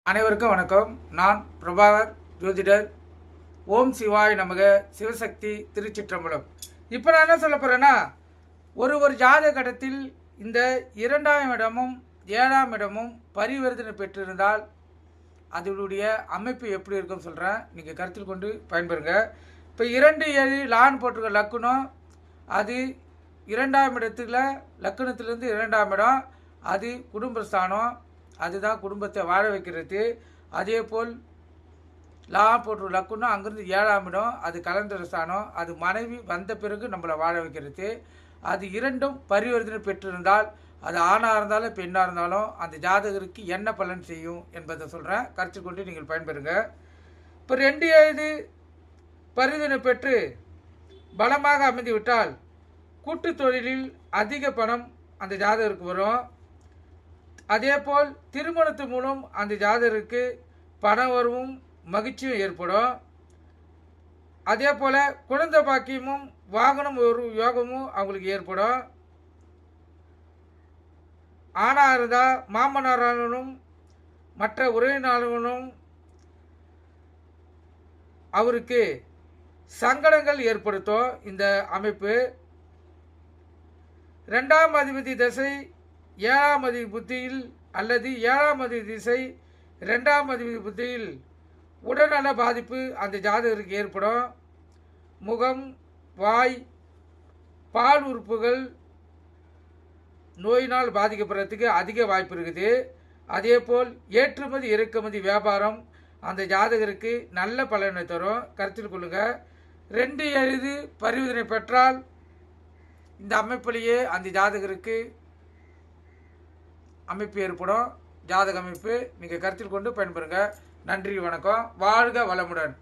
அனைவருக்கும் வணக்கம். நான் பிரபாகர் ஜோதிடர். ஓம் சிவாய் நமக. சிவசக்தி திருச்சிற்றம்பலம். இப்போ நான் என்ன சொல்ல போகிறேன்னா, ஒரு ஜாதக கட்டத்தில் இந்த 2ஆம் இடமும் 7ஆம் இடமும் பரிவர்த்தனை பெற்றிருந்தால் அதனுடைய அமைப்பு எப்படி இருக்குன்னு சொல்கிறேன். நீங்கள் கருத்தில் கொண்டு பயன்பெறுங்க. இப்போ 2-7 லான் போட்டிருக்க லக்குனம், அது 2ஆம் இடத்துல லக்குனத்திலிருந்து 2ஆம் இடம், அது குடும்பஸ்தானம், அதுதான் குடும்பத்தை வாழ வைக்கிறது. அதே போல் லா போட்டு லக்குன்னா அங்கேருந்து 7ஆம் இடம், அது கலந்தர ஸ்தானம், அது மனைவி வந்த பிறகு நம்மளை வாழ வைக்கிறது. அது இரண்டும் பரிவர்த்தனை பெற்றிருந்தால், அது ஆணாக இருந்தாலும் பெண்ணாக இருந்தாலும் அந்த ஜாதகருக்கு என்ன பலன் செய்யும் என்பதை சொல்கிறேன். கருத்து கொண்டு நீங்கள் பயன்பெறுங்க. இப்போ 2-7 பரிவர்த்தனை பெற்று பலமாக அமைந்து விட்டால் கூட்டு தொழிலில் அதிக பணம் அந்த ஜாதகருக்கு வரும். அதேபோல் திருமணத்து மூலம் அந்த ஜாதகருக்கு பண வரவும் மகிழ்ச்சியும் ஏற்படும். அதே போல் குழந்தை பாக்கியமும் வாகனம் ஒரு யோகமும் அவங்களுக்கு ஏற்படும். ஆணாக இருந்தால் மாமனாரனும் மற்ற உறவினர்களும் அவருக்கு சங்கடங்கள் ஏற்படுத்தும் இந்த அமைப்பு. 2ஆம் அதிபதி திசை 7ஆம் அதிபதி புத்தியில் அல்லது 7ஆம் அதிபதி திசை 2ஆம் அதிபதி புத்தியில் உடல்நல பாதிப்பு அந்த ஜாதகருக்கு ஏற்படும். முகம், வாய், பால் உறுப்புகள் நோயினால் பாதிக்கப்படுறதுக்கு அதிக வாய்ப்பு இருக்குது. அதேபோல் ஏற்றுமதி இறக்குமதி வியாபாரம் அந்த ஜாதகருக்கு நல்ல பலனை தரும். கருத்தில் கொள்ளுங்கள். 2-7 பரிவர்த்தனை பெற்றால் இந்த அமைப்பிலேயே அந்த ஜாதகருக்கு அமைப்பு ஏற்படும். ஜாதக அமைப்பு நீங்கள் கருத்தில் கொண்டு பயன்பெறுங்க. நன்றி, வணக்கம். வாழ்க வளமுடன்.